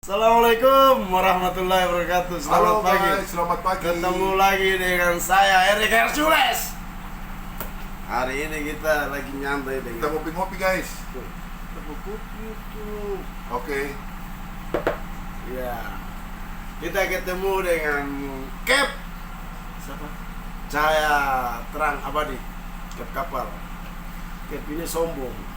Assalamualaikum warahmatullahi wabarakatuh. Selamat Halo pagi. guys, selamat pagi. Ketemu lagi dengan saya Erik Hercules. Hari ini kita lagi nyantai Kita dengan ngopi-ngopi guys. kopi tuh. Oke. Ya. Kita ketemu dengan Cap. Siapa? Cahaya terang abadi. Cap kapal. Cap ini sombong.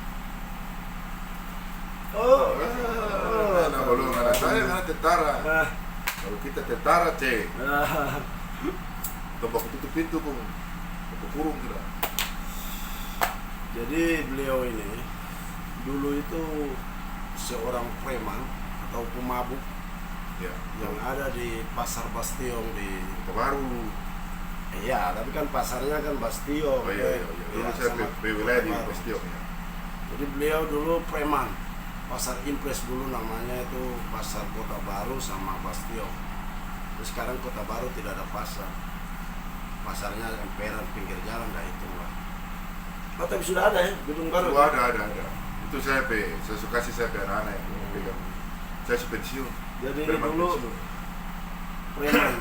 Nah, belum ada saya karena tentara. Ah. Kalau kita tentara cek, Ah. tembak tutup pintu pun, aku kurung kita. Jadi beliau ini dulu itu seorang preman atau pemabuk Ya, yang ada di pasar Bastion di baru. iya, tapi kan pasarnya kan Bastion. Oh iya. Dulu saya sama wilayah di Kota Baru. Bastion ya. Jadi beliau dulu preman. Pasar Impres dulu namanya itu Pasar Kota Baru sama Bastion. Terus sekarang Kota Baru tidak ada pasar. Pasarnya emperan pinggir jalan dah itu lah. Oh, tapi sudah ada ya gedung baru. Oh, ada. Itu saya suka sih saya anak-anak yang pegang. Saya pensiun. Jadi ini Preman dulu pensiun. preman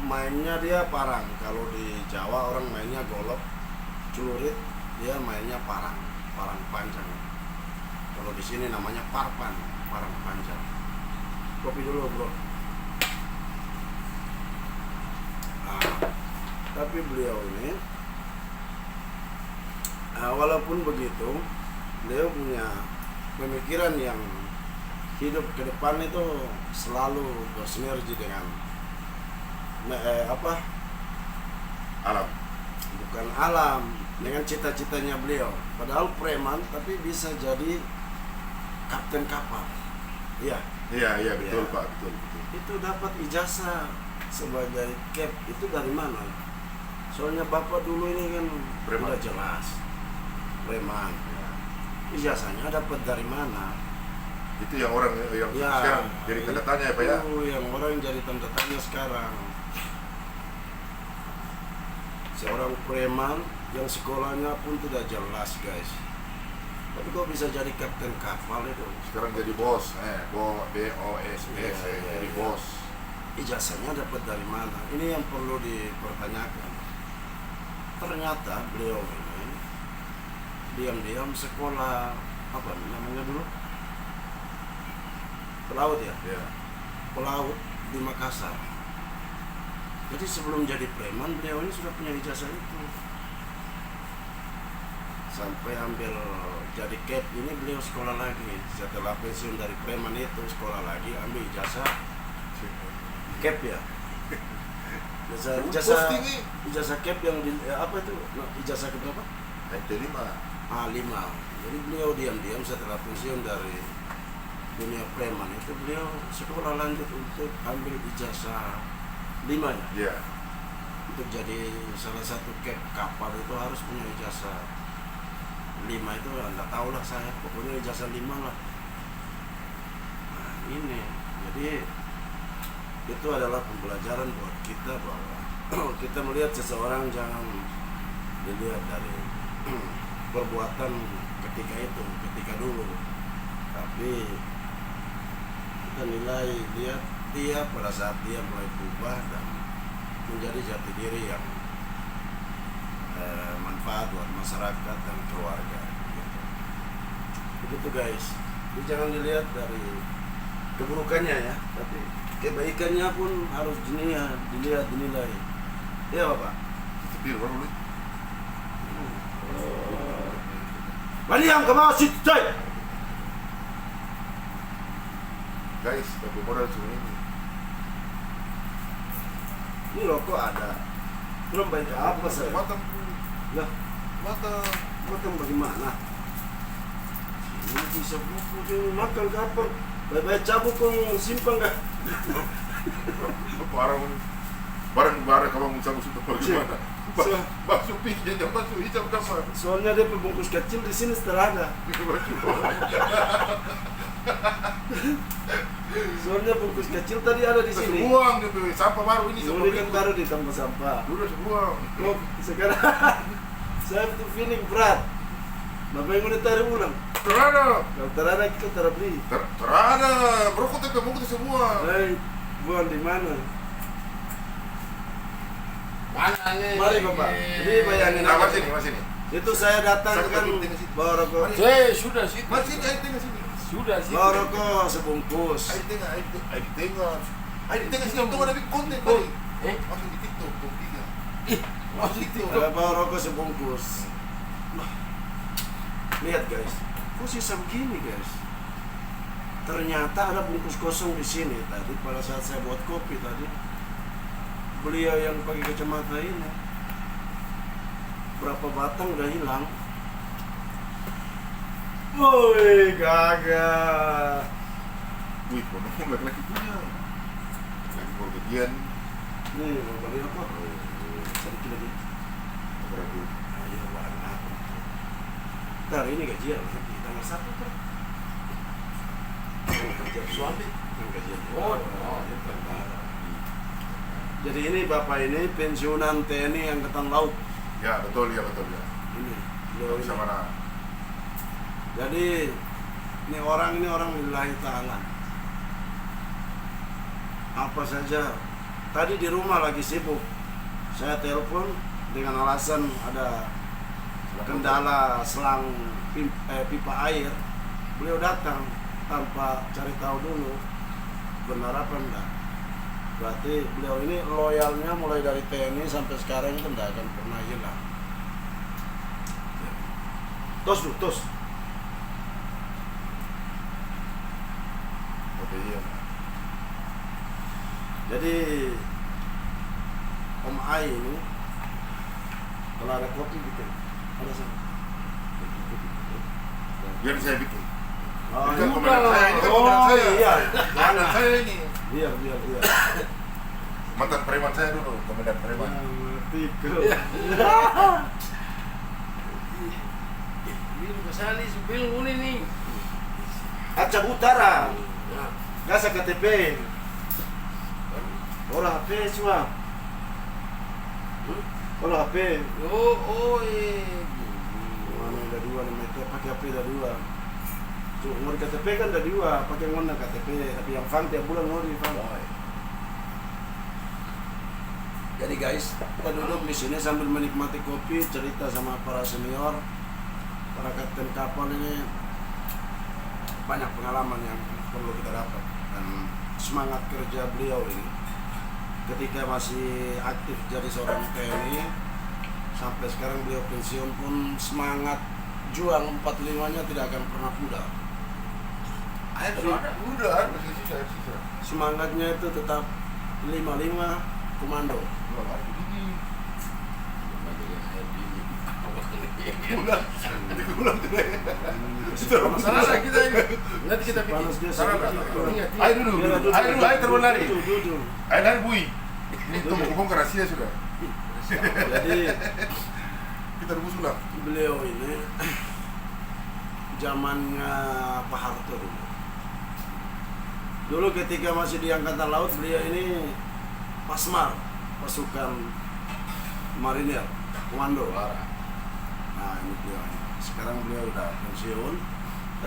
mainnya dia parang. Kalau di Jawa orang mainnya golok, celurit, dia mainnya parang panjang. Kalau di sini namanya parang panjang. Kopi dulu bro. Tapi beliau ini walaupun begitu, beliau punya pemikiran yang hidup ke depan itu selalu bersinergi dengan Alam. bukan alam, dengan cita-citanya beliau. Padahal preman tapi bisa jadi kapten kapal. Iya. Iya betul Iya. Pak, betul. Itu dapat ijazah sebagai cap itu dari mana? Soalnya bapak dulu ini kan Preman. udah jelas preman. Ya. Ijazahnya dapat dari mana? Itu yang orang yang sekarang jadi tanda tanya ya Pak ya. Itu yang orang jadi tanda tanya sekarang. Seorang preman yang sekolahnya pun tidak jelas guys. Tapi kok bisa jadi kapten kapal itu? Sekarang jadi bos, BOS, Iya. jadi bos. Ijazahnya dapat dari mana? Ini yang perlu dipertanyakan. Ternyata beliau ini diam-diam sekolah apa namanya dulu? Pelaut ya? Ya. Pelaut di Makassar. Jadi sebelum jadi preman beliau ini sudah punya ijazah itu. Sampai ambil jadi cap ini beliau sekolah lagi. Setelah pensiun dari preman itu sekolah lagi ambil ijazah cap ya. Ijazah cap yang apa itu? Ijazah keberapa? NT5. 5. Jadi beliau diam-diam setelah pensiun dari dunia preman itu beliau sekolah lanjut untuk ambil ijazah 5 ya. Iya. Untuk jadi salah satu cap kapal itu harus punya ijazah 5 itu anda tahu lah saya, pokoknya ijazah 5 lah. Nah ini jadi itu adalah pembelajaran buat kita bahwa kita melihat seseorang jangan dilihat dari perbuatan ketika dulu, tapi kita nilai lihat dia pada saat dia mulai berubah dan menjadi jati diri yang manfaat buat masyarakat dan keluarga gitu. Begitu guys, jadi jangan dilihat dari keburukannya ya, tapi kebaikannya pun harus dilihat dinilai. Iya Bapak. Tapi baru lu. Baliang ke bawah situ coy. Guys, tapi modal cuma ini. Ini rokok ada. Belum baik apa saya? Matang. Lah, Matang. makan bagaimana? Ini bisa buku dia makan kapan? Baik-baik cabut kong simpan gak? Barang kamu sama sudah bagaimana? Bakso pinggir dan bakso hijau dapat. Soalnya dia pembungkus kecil di sini setelah ada. Soalnya bungkus kecil tadi ada di sini. Buang dia sampah baru ini Dulu kan baru di tempat sampah. Dulu sebuang. Oh, sekarang saya tuh feeling berat. Bapak yang udah taruh ulang. Terada. Kalau terada kita taruh beli. Terada. Berokok tapi semua. Buang di mana? Mana nih? Mari Bapak. Jadi bayangin Nah, aja. mas ini. Itu saya datang Saya kan tengok situ. bawa rokok. Sudah sih. Mas ini, ayo tengok sini. Sudah sih. Bawa rokok sebungkus. Ayo tengok. Ayo tengok sini, tunggu ada konten kali. Masuk di TikTok, tiga. Masuk di TikTok. Bawa rokok sebungkus. Nah, lihat guys, kok sisa begini guys? Ternyata ada bungkus kosong di sini tadi pada saat saya buat kopi tadi. Beliau yang pakai kacamata ini, berapa batang udah hilang. Woi, gagah. Wih, kok laki-laki punya. Lagi mau gajian. Nih, mau beli apa? Sedikit lagi. Berapa? Ayo, warna apa? Ntar ini gajian nanti tanggal 1 kan? Gajian suami, gajian. Tentara. Jadi ini bapak ini pensiunan TNI Angkatan Laut. Ya, betul ya. Ini, beliau ini. Bisa mana? Jadi ini orang lillahi ta'ala. Apa saja. Tadi di rumah lagi sibuk. Saya telepon dengan alasan ada kendala selang pipa air. Beliau datang tanpa cari tahu dulu benar apa enggak. Berarti beliau ini loyalnya mulai dari TNI sampai sekarang itu enggak akan pernah hilang. Tos dulu, tos. Oke, iya. Jadi Om Ai ini kalau ada kopi bikin ada sama. Biar saya bikin. Oh, Ini kan iya. komandan saya, ini kan Oh, komandan saya. iya. Komandan saya ini. Biar. Mantan preman saya dulu, komandan preman. Tikul. Ini kesali sebelum ini nih. Acap Utara. Nah, Gasa KTP. Orang HP cuma. Orang HP. Mana ada dua namanya pakai HP ada dua. Cuma ngori KTP kan ada dua, pakai ngona KTP, tapi yang fang tiap bulan ngori fang. Jadi guys, kita duduk di sini sambil menikmati kopi, cerita sama para senior, para kapten kapal ini banyak pengalaman yang perlu kita dapat dan semangat kerja beliau ini. Ketika masih aktif jadi seorang TNI, sampai sekarang beliau pensiun pun semangat juang 45-nya tidak akan pernah pudar. Udah, masih sisa. Semangatnya itu tetap 55 komando. Ulang. masalah kita ini. Nanti kita bikin. Panas dia Salah, sedikit. Ingat, Ayo dulu. Ayo terbang lari. Duduk. Ayo lari bui. Ini tuh bongkar rahasia sudah. Jadi Kita rebus ulang. beliau ini zamannya Pak Harto dulu. Dulu ketika masih di Angkatan Laut, beliau ini Pasmar, pasukan marinir, komando. Nah ini beliau. Sekarang beliau udah pensiun,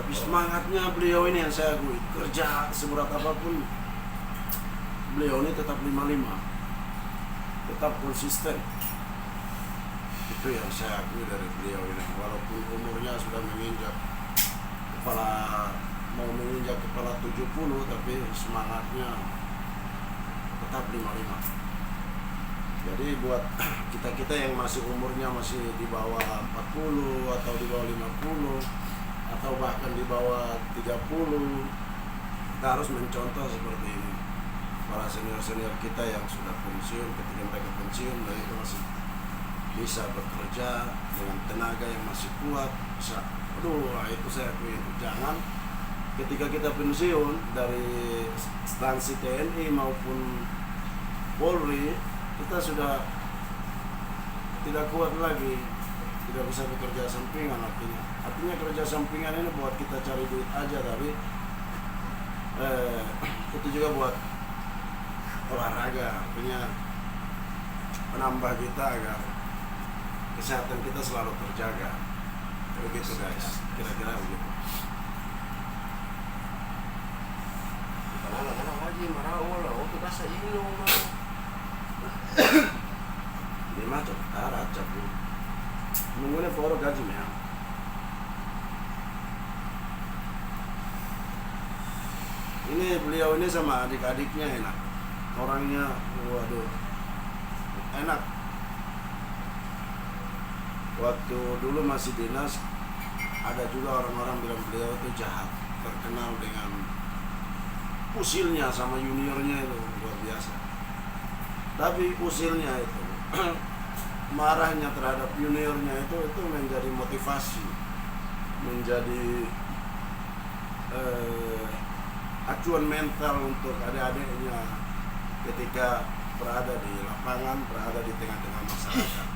tapi semangatnya beliau ini yang saya akui. Kerja seberat apapun, beliau ini tetap 55, tetap konsisten. Itu yang saya akui dari beliau ini. Walaupun umurnya sudah menginjak kepala 70, tapi semangatnya tetap 55. Jadi buat kita yang masih umurnya masih di bawah 40 atau di bawah 50 atau bahkan di bawah 30, kita harus mencontoh seperti ini. Para senior-senior kita yang sudah pensiun, ketika mereka pensiun mereka masih bisa bekerja dengan tenaga yang masih kuat. Itu saya akui. Jangan ketika kita pensiun dari instansi TNI maupun Polri, kita sudah tidak kuat lagi, tidak bisa bekerja sampingan. Artinya kerja sampingan ini buat kita cari duit aja, tapi itu juga buat olahraga, artinya menambah kita agar kesehatan kita selalu terjaga. Begitu guys, kira-kira begitu. Mana lagi marah lah, untuk rasa ini mah. Di macam ada capu. Nunggunya foro gaji ya. Ini beliau ini sama adik-adiknya enak. Orangnya, waduh, enak. Waktu dulu masih dinas, ada juga orang-orang bilang beliau itu jahat, terkenal dengan usilnya sama juniornya itu luar biasa. Tapi usilnya itu, marahnya terhadap juniornya itu menjadi motivasi, menjadi acuan mental untuk adik-adiknya ketika berada di lapangan, berada di tengah-tengah masyarakat.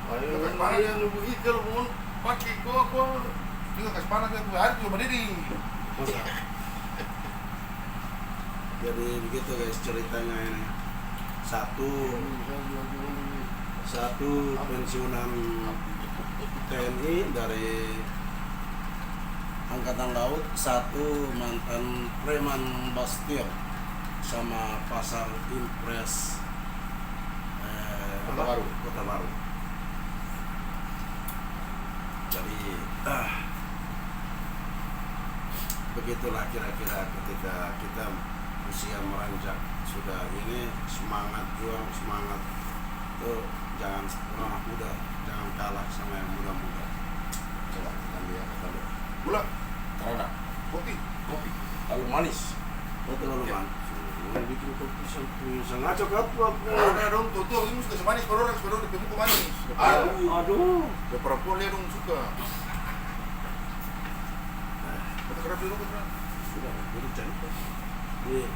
Ayo yang nunggu ikel pun pakai kok Juga kasih panas ya, hari cuma ini. Masa? Jadi begitu guys ceritanya ini. Satu pensiunan TNI dari Angkatan Laut, satu mantan preman Bastion sama pasar Impres Kota Baru. Jadi begitulah kira-kira ketika kita usia meranjak sudah ini, semangat juang, semangat tuh jangan pernah muda, jangan kalah sama yang muda-muda. Coba kita lihat dulu. Gula, Karena kopi. terlalu manis. Oh terlalu manis. Mau bikin kopi sengaja apa? Ada dong, tuh ini suka semanis per orang, sekarang di muka manis. Aduh. Ya perempuan dia dong suka. Kita kerap dulu kan? Sudah, jadi cantik. Iya.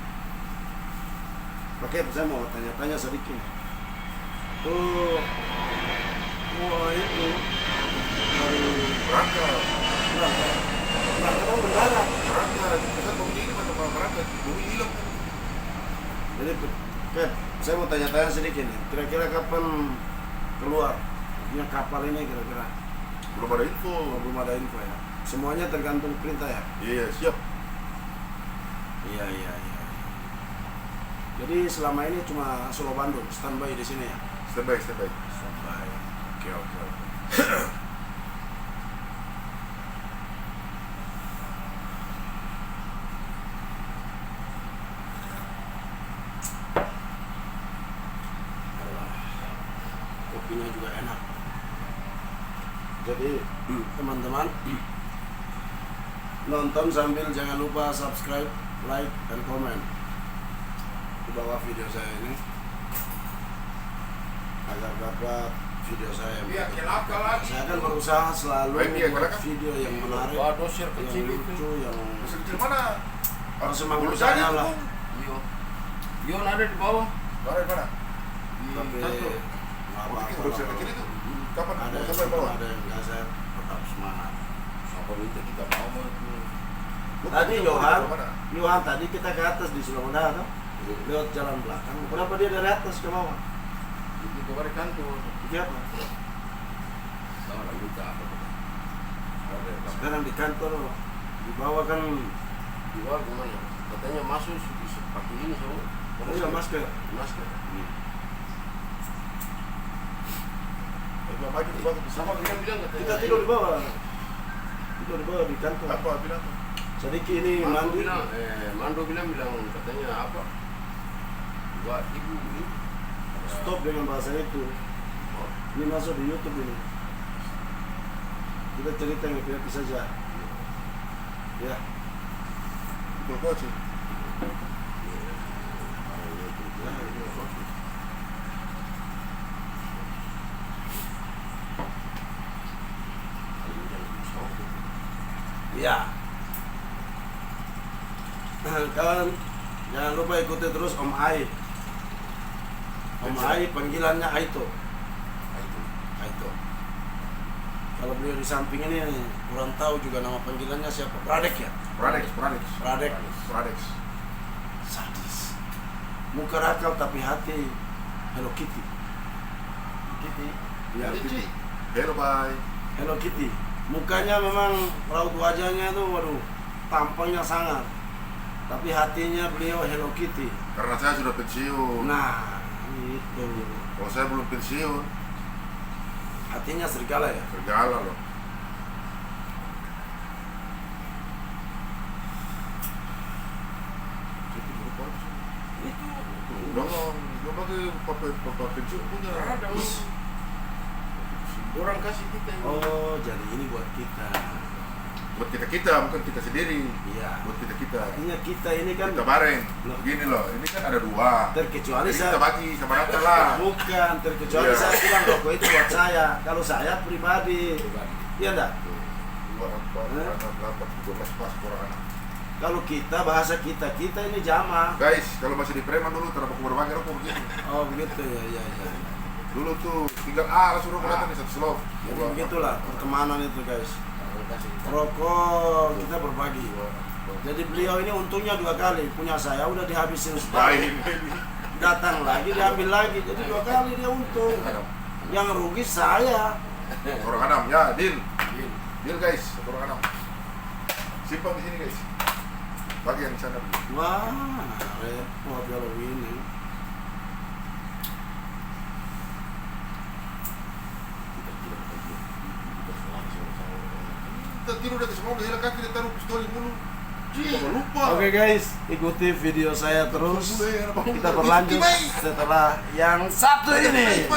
Pakai saya mau tanya-tanya sedikit. Tuh, wah itu dari Berangkat kan mendarat. Kita bumi ini macam berangkat, bumi hilang. Jadi, Pep, saya mau tanya-tanya sedikit nih. Kira-kira kapan keluar? Punya kapal ini kira-kira? Belum ada info. Belum ada info ya. Semuanya tergantung perintah ya. Iya, siap. Iya. Jadi selama ini cuma Solo Bandung standby di sini ya. Standby. Standby. Oke. Kopinya juga enak. Jadi teman-teman nonton sambil jangan lupa subscribe, like, dan komen di bawah video saya ini agar dapat video saya. Iya, kelaka lagi. Saya akan berusaha selalu Iya, buat kelaka. video yang menarik, Wah, dosir yang kecil itu. lucu, yang Masih kecil mana? harus semangkuk Bulu saya jari lah. itu. Yon ada di bawah. Mana? Di Tapi kantor. nggak apa-apa. Bulu jari kecil itu. Kapan? Ada yang Sampai bawah. ada yang nggak, saya tetap semangat. Siapa minta kita bawa itu? Tadi Bukan, Johan mana? tadi kita ke atas di Sulawesi kan? Lewat jalan belakang. Kenapa dia dari atas ke bawah? Itu keluar kantor. Lihat lah. Tahu lah minta apa tuh? Sekarang di kantor di bawah kan Di bawah gimana? Katanya masuk pakai ini semua. iya masker. Masker. Belum lagi di bawah. Sama bilang katanya. Kita tidur di bawah. Tidur di bawah di kantor. Apa bilang? Sedikit ini mandi. Mando bilang katanya apa? Buat ibu ini. Stop dengan bahasa itu. Ini masuk di YouTube ini. Kita cerita yang happy saja. Ya. Itu kok sih. Ya. Kawan, jangan lupa ikuti terus Om Ai. Om Ai panggilannya Aito. Aito. Kalau beliau di samping ini kurang tahu juga nama panggilannya siapa. Pradek ya? Pradek. Sadis. Muka rakal tapi hati Hello Kitty. Ya, Kitty. Hello, bye. Hello Kitty. Mukanya memang raut wajahnya itu waduh, tampangnya sangat. Tapi hatinya beliau Hello Kitty. Karena saya sudah pensiun. Nah, itu. Kalau saya belum pensiun, Hatinya serigala ya? serigala loh. Itu. Dong, gua pakai papa pensiun punya. Ada orang kasih kita ini. Oh, jadi ini buat kita. Buat kita bukan kita sendiri. Iya. Buat kita. Artinya kita ini kan Kita bareng. Begini loh, ini kan ada 2. terkecuali Jadi saya kita bagi sama rata lah. bukan terkecuali Iya. saya bilang rokok itu buat saya. Kalau saya pribadi, iya enggak? 2, 4, 6, 8, 12 pas per anak. Kalau kita bahasa kita ini jamaah. Guys, kalau masih di preman dulu terdapat berbagi rokok begini. Oh begitu ya. Dulu tuh tinggal langsung rokok datang nih 1 slop. Jadi begitulah pertemanan itu guys. Orang kasih kita. Rokok kita berbagi. Jadi beliau ini untungnya 2 kali. Punya saya udah dihabisin Baik. setahun. Datang lagi diambil lagi. Jadi 2 kali dia untung. Yang rugi saya. Orang Anam ya, deal guys, orang Anam. Simpan di sini guys. Bagi yang di sana. Wah, repot kalau ini. Kita tidur di atas mobil, hela kaki dia taruh pistol mulu. Lupa. Oke guys, ikuti video saya terus. Kita berlanjut setelah yang satu ini.